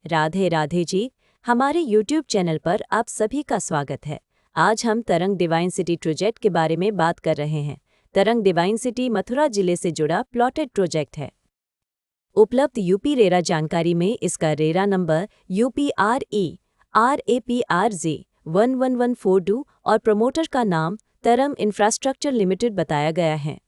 राधे राधे जी। हमारे YouTube channel पर आप सभी का स्वागत है। आज हम तरंग डिवाइन सिटी प्रोजेक्ट के बारे में बात कर रहे हैं। तरंग डिवाइन सिटी मथुरा जिले से जुड़ा प्लॉटेड प्रोजेक्ट है। उपलब्ध यूपी रेरा जानकारी में इसका रेरा नंबर UPRE RAPRZ 11142 और प्रमोटर का नाम तरंग इंफ्रास्ट्रक्चर लिमिटेड बताया गया है।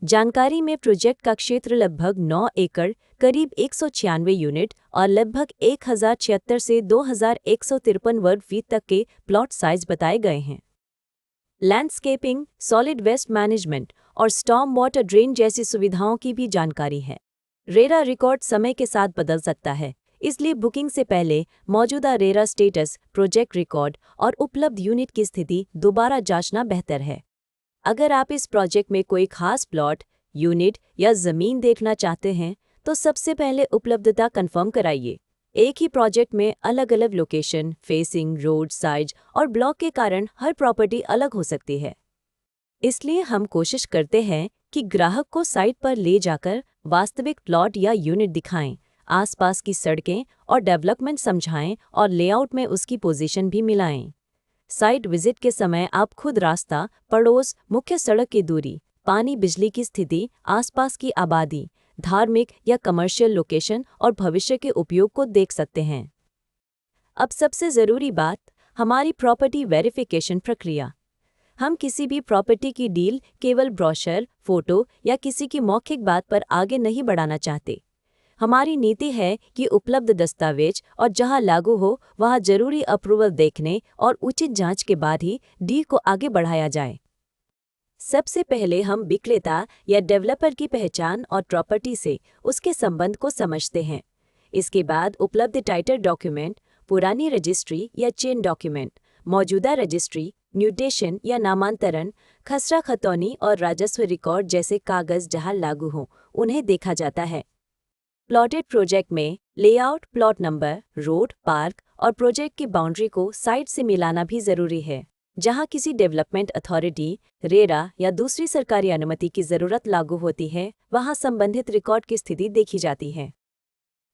जानकारी में प्रोजेक्ट का क्षेत्र लगभग 9 एकड़ करीब 196 यूनिट और लगभग 1076 से 2153 वर्ग फीट तक के प्लॉट साइज बताए गए हैं। लैंडस्केपिंग, सॉलिड वेस्ट मैनेजमेंट और स्टॉर्म वाटर ड्रेन जैसी सुविधाओं की भी जानकारी है। रेरा रिकॉर्ड समय के साथ बदल सकता है, इसलिए बुकिंग से पहले मौजूदा रेरा स्टेटस, प्रोजेक्ट रिकॉर्ड और उपलब्ध यूनिट की स्थिति दोबारा जांचना बेहतर है। अगर आप इस प्रोजेक्ट में कोई खास प्लॉट, यूनिट या ज़मीन देखना चाहते हैं तो सबसे पहले उपलब्धता कंफर्म कराइए। एक ही प्रोजेक्ट में अलग अलग लोकेशन, फेसिंग, रोड साइज और ब्लॉक के कारण हर प्रॉपर्टी अलग हो सकती है। इसलिए हम कोशिश करते हैं कि ग्राहक को साइट पर ले जाकर वास्तविक प्लॉट या यूनिट दिखाएं, आसपास की सड़कें और डेवलपमेंट समझाएं और लेआउट में उसकी पोजीशन भी मिलाएं। साइट विजिट के समय आप खुद रास्ता, पड़ोस, मुख्य सड़क की दूरी, पानी बिजली की स्थिति, आसपास की आबादी, धार्मिक या कमर्शियल लोकेशन और भविष्य के उपयोग को देख सकते हैं। अब सबसे ज़रूरी बात, हमारी प्रॉपर्टी वेरिफिकेशन प्रक्रिया। हम किसी भी प्रॉपर्टी की डील केवल ब्रोशर, फोटो या किसी की मौखिक बात पर आगे नहीं बढ़ाना चाहते। हमारी नीति है कि उपलब्ध दस्तावेज और जहां लागू हो वहां जरूरी अप्रूवल देखने और उचित जांच के बाद ही डील को आगे बढ़ाया जाए। सबसे पहले हम विक्रेता या डेवलपर की पहचान और प्रॉपर्टी से उसके संबंध को समझते हैं। इसके बाद उपलब्ध टाइटल डॉक्यूमेंट, पुरानी रजिस्ट्री या चेन डॉक्यूमेंट, मौजूदा रजिस्ट्री, म्यूटेशन या नामांतरण, खसरा खतौनी और राजस्व रिकॉर्ड जैसे कागज जहां लागू हों उन्हें देखा जाता है। प्लॉटेड प्रोजेक्ट में layout, plot number, road, park और प्रोजेक्ट की बाउंड्री को साइट से मिलाना भी जरूरी है। जहां किसी डेवलपमेंट अथॉरिटी, रेरा या दूसरी सरकारी अनुमति की जरूरत लागू होती है, वहां संबंधित रिकॉर्ड की स्थिति देखी जाती है।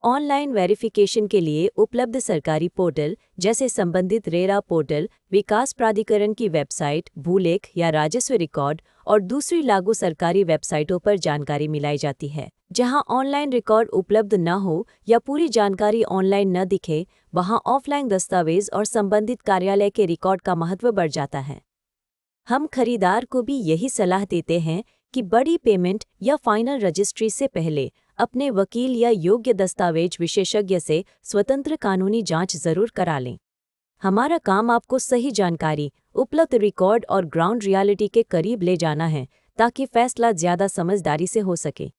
ऑनलाइन वेरिफिकेशन के लिए उपलब्ध सरकारी पोर्टल जैसे संबंधित रेरा पोर्टल, विकास प्राधिकरण की वेबसाइट, भूलेख या राजस्व रिकॉर्ड और दूसरी लागू सरकारी वेबसाइटों पर जानकारी मिलाई जाती है। जहां ऑनलाइन रिकॉर्ड उपलब्ध न हो या पूरी जानकारी ऑनलाइन न दिखे, वहां ऑफलाइन दस्तावेज और संबंधित कार्यालय के रिकॉर्ड का महत्व बढ़ जाता है। हम खरीदार को भी यही सलाह देते हैं कि बड़ी पेमेंट या फाइनल रजिस्ट्री से पहले अपने वकील या योग्य दस्तावेज विशेषज्ञ से स्वतंत्र कानूनी जांच जरूर करा लें। हमारा काम आपको सही जानकारी, उपलब्ध रिकॉर्ड और ग्राउंड रियलिटी के करीब ले जाना है ताकि फैसला ज्यादा समझदारी से हो सके।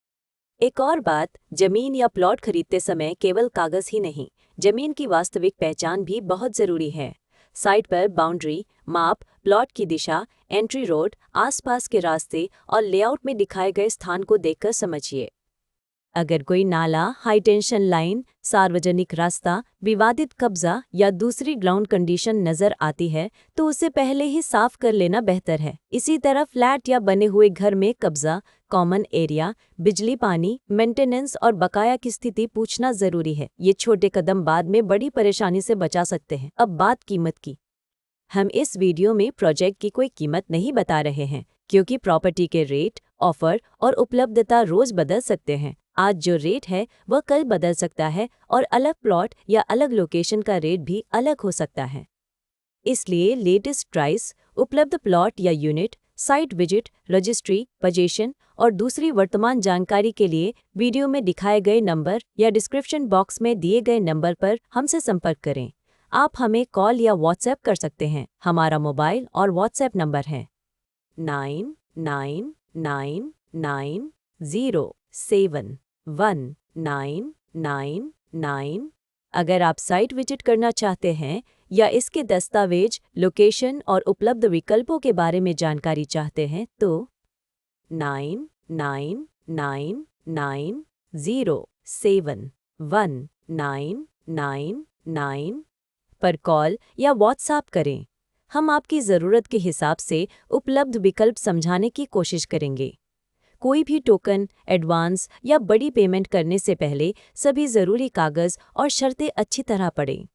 एक और बात, जमीन या प्लॉट खरीदते समय केवल कागज ही नहीं, जमीन की वास्तविक पहचान भी बहुत जरूरी है। साइट पर बाउंड्री, माप, प्लॉट की दिशा, एंट्री रोड, आसपास के रास्ते और लेआउट में दिखाए गए स्थान को देखकर समझिए। अगर कोई नाला, हाई टेंशन लाइन, सार्वजनिक रास्ता, विवादित कब्जा या दूसरी ग्राउंड कंडीशन नजर आती है तो उसे पहले ही साफ कर लेना बेहतर है। इसी तरह फ्लैट या बने हुए घर में कब्जा, कॉमन एरिया, बिजली, पानी, मेंटेनेंस और बकाया की स्थिति पूछना जरूरी है। ये छोटे कदम बाद में बड़ी परेशानी से बचा सकते हैं। अब बात कीमत की। हम इस वीडियो में प्रोजेक्ट की कोई कीमत नहीं बता रहे हैं, क्योंकि प्रॉपर्टी के रेट, ऑफर और उपलब्धता रोज बदल सकते हैं। आज जो रेट है वह कल बदल सकता है और अलग प्लॉट या अलग लोकेशन का रेट भी अलग हो सकता है। इसलिए लेटेस्ट प्राइस, उपलब्ध प्लॉट या unit, site visit, registry, position और दूसरी वर्तमान जानकारी के लिए वीडियो में दिखाए गए नंबर या डिस्क्रिप्शन बॉक्स में दिए गए नंबर पर हमसे संपर्क करें। आप हमें कॉल या व्हाट्सएप कर सकते हैं। हमारा मोबाइल और व्हाट्सएप नंबर है 999990719999। अगर आप साइट विजिट करना चाहते हैं या इसके दस्तावेज, लोकेशन और उपलब्ध विकल्पों के बारे में जानकारी चाहते हैं तो 999990719999 पर कॉल या व्हाट्सएप करें। हम आपकी ज़रूरत के हिसाब से उपलब्ध विकल्प समझाने की कोशिश करेंगे। कोई भी टोकन, एडवांस या बड़ी पेमेंट करने से पहले सभी ज़रूरी कागज़ और शर्तें अच्छी तरह पढ़ें।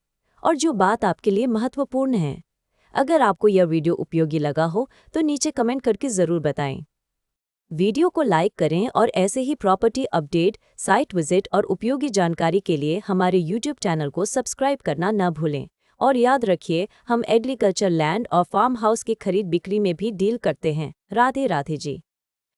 और जो बात आपके लिए महत्वपूर्ण है, अगर आपको यह वीडियो उपयोगी लगा हो तो नीचे कमेंट करके ज़रूर बताएं। वीडियो को लाइक करें और ऐसे ही प्रॉपर्टी अपडेट, साइट विजिट और उपयोगी जानकारी के लिए हमारे यूट्यूब चैनल को सब्सक्राइब करना न भूलें। और याद रखिए, हम एग्रीकल्चर लैंड और फार्म हाउस की खरीद बिक्री में भी डील करते हैं। राधे राधे जी।